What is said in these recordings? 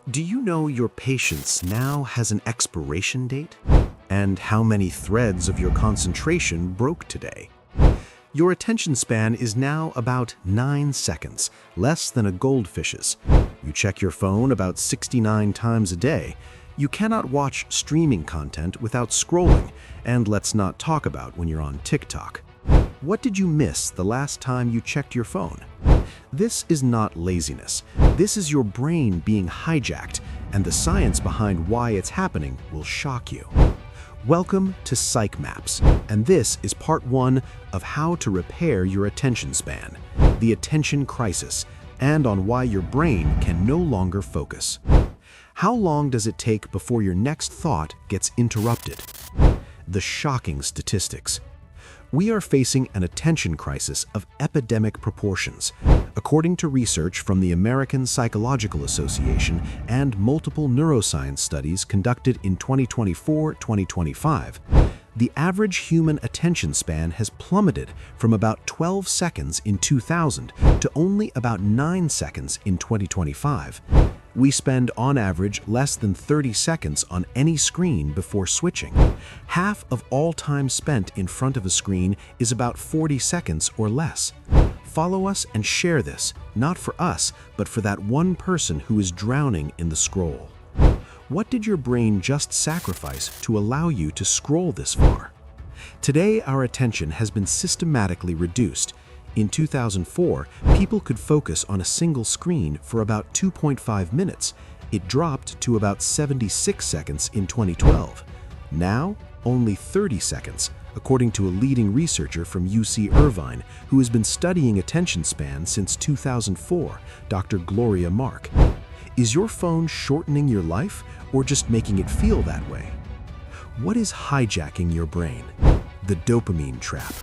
Do you know your patience now has an expiration date? And how many threads of your concentration broke today? Your attention span is now about 9 seconds, less than a goldfish's. You check your phone about 69 times a day. You cannot watch streaming content without scrolling, and let's not talk about when you're on TikTok. What did you miss the last time you checked your phone? This is not laziness. This is your brain being hijacked, and the science behind why it's happening will shock you. Welcome to Psych Maps, and this is part 1 of how to repair your attention span, the attention crisis, and on why your brain can no longer focus. How long does it take before your next thought gets interrupted? The shocking statistics. We are facing an attention crisis of epidemic proportions. According to research from the American Psychological Association and multiple neuroscience studies conducted in 2024-2025, the average human attention span has plummeted from about 12 seconds in 2000 to only about 9 seconds in 2025. We spend on average less than 30 seconds on any screen before switching. Half of all time spent in front of a screen is about 40 seconds or less. Follow us and share this, not for us, but for that one person who is drowning in the scroll. What did your brain just sacrifice to allow you to scroll this far? Today, our attention has been systematically reduced. In 2004, people could focus on a single screen for about 2.5 minutes. It dropped to about 76 seconds in 2012. Now, only 30 seconds, according to a leading researcher from UC Irvine who has been studying attention span since 2004, Dr. Gloria Mark. Is your phone shortening your life or just making it feel that way? What is hijacking your brain? The dopamine trap.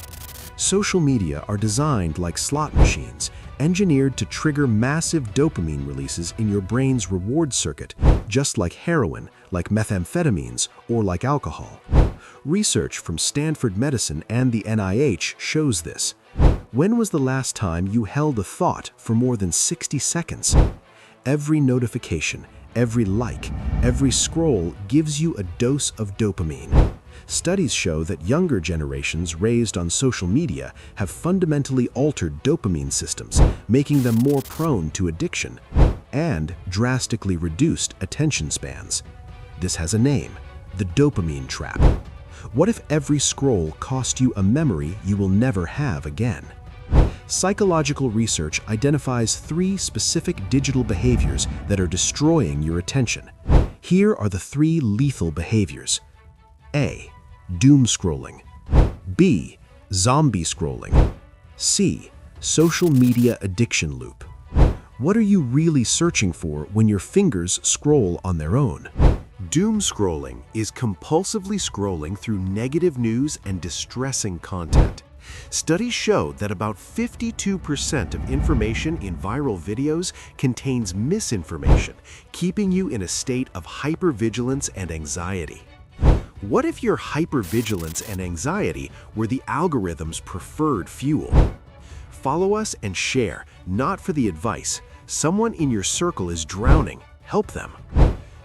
Social media are designed like slot machines, engineered to trigger massive dopamine releases in your brain's reward circuit, just like heroin, like methamphetamines, or like alcohol. Research from Stanford Medicine and the NIH shows this. When was the last time you held a thought for more than 60 seconds? Every notification, every like, every scroll gives you a dose of dopamine. Studies show that younger generations raised on social media have fundamentally altered dopamine systems, making them more prone to addiction and drastically reduced attention spans. This has a name: the dopamine trap. What if every scroll cost you a memory you will never have again? Psychological research identifies 3 specific digital behaviors that are destroying your attention. Here are the 3 lethal behaviors. A. Doom scrolling. B. Zombie scrolling. C. Social media addiction loop. What are you really searching for when your fingers scroll on their own? Doom scrolling is compulsively scrolling through negative news and distressing content. Studies show that about 52% of information in viral videos contains misinformation, keeping you in a state of hypervigilance and anxiety. What if your hypervigilance and anxiety were the algorithm's preferred fuel? Follow us and share, not for the advice. Someone in your circle is drowning. Help them.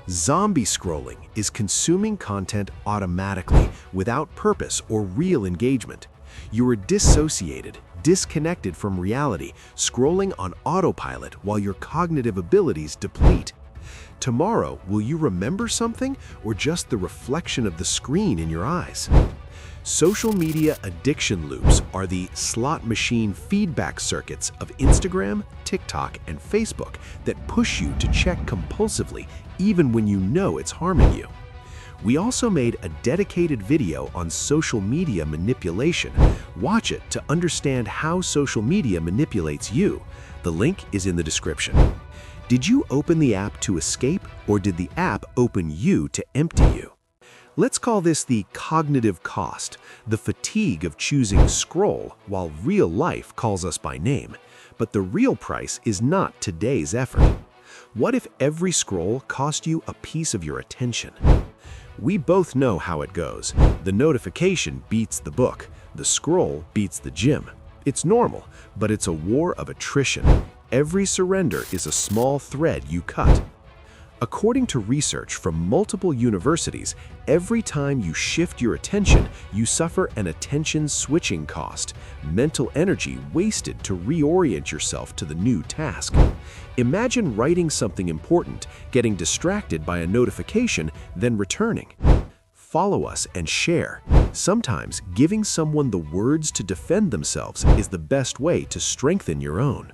Zombie scrolling is consuming content automatically, without purpose or real engagement. You are dissociated, disconnected from reality, scrolling on autopilot while your cognitive abilities deplete. Tomorrow, will you remember something or just the reflection of the screen in your eyes? Social media addiction loops are the slot machine feedback circuits of Instagram, TikTok, and Facebook that push you to check compulsively even when you know it's harming you. We also made a dedicated video on social media manipulation. Watch it to understand how social media manipulates you. The link is in the description. Did you open the app to escape, or did the app open you to empty you? Let's call this the cognitive cost, the fatigue of choosing scroll while real life calls us by name. But the real price is not today's effort. What if every scroll cost you a piece of your attention? We both know how it goes. The notification beats the book. The scroll beats the gym. It's normal, but it's a war of attrition. Every surrender is a small thread you cut. According to research from multiple universities, every time you shift your attention, you suffer an attention switching cost, mental energy wasted to reorient yourself to the new task. Imagine writing something important, getting distracted by a notification, then returning. Follow us and share. Sometimes giving someone the words to defend themselves is the best way to strengthen your own.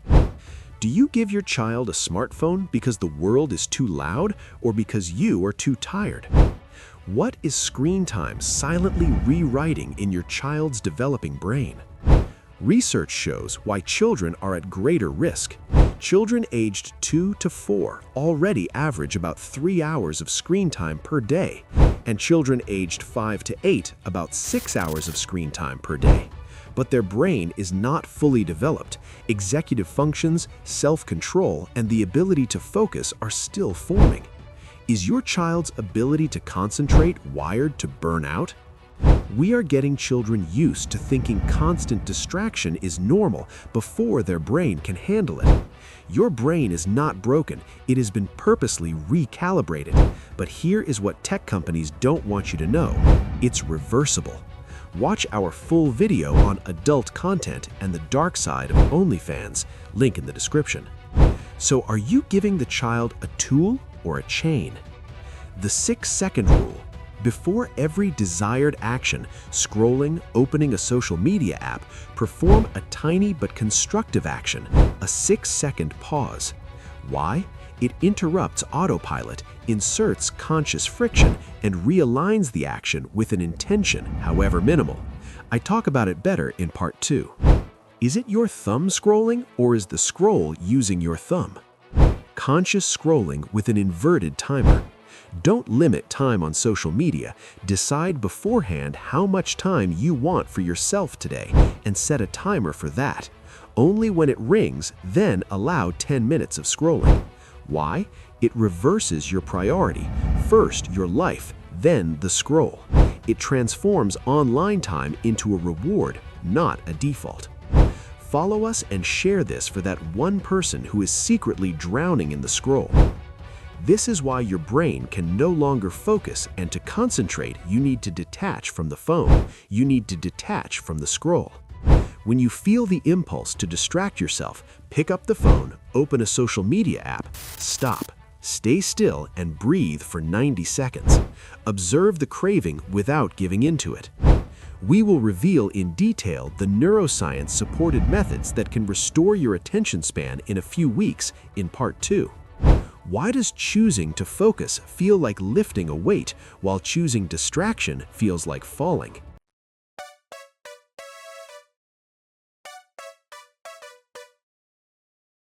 Do you give your child a smartphone because the world is too loud or because you are too tired? What is screen time silently rewriting in your child's developing brain? Research shows why children are at greater risk. Children aged 2 to 4 already average about 3 hours of screen time per day, and children aged 5 to 8 about 6 hours of screen time per day. But their brain is not fully developed. Executive functions, self-control, and the ability to focus are still forming. Is your child's ability to concentrate wired to burn out? We are getting children used to thinking constant distraction is normal before their brain can handle it. Your brain is not broken, it has been purposely recalibrated. But here is what tech companies don't want you to know: it's reversible. Watch our full video on adult content and the dark side of OnlyFans, link in the description. So are you giving the child a tool or a chain? The 6-second rule. Before every desired action, scrolling, opening a social media app, perform a tiny but constructive action, a 6-second pause. Why? It interrupts autopilot, inserts conscious friction, and realigns the action with an intention, however minimal. I talk about it better in part 2. Is it your thumb scrolling, or is the scroll using your thumb? Conscious scrolling with an inverted timer. Don't limit time on social media. Decide beforehand how much time you want for yourself today and set a timer for that. Only when it rings, then allow 10 minutes of scrolling. Why? It reverses your priority. First your life, then the scroll. It transforms online time into a reward, not a default. Follow us and share this for that one person who is secretly drowning in the scroll. This is why your brain can no longer focus, and to concentrate, you need to detach from the phone. You need to detach from the scroll. When you feel the impulse to distract yourself, pick up the phone, open a social media app, stop, stay still, and breathe for 90 seconds. Observe the craving without giving into it. We will reveal in detail the neuroscience-supported methods that can restore your attention span in a few weeks in part 2. Why does choosing to focus feel like lifting a weight, while choosing distraction feels like falling?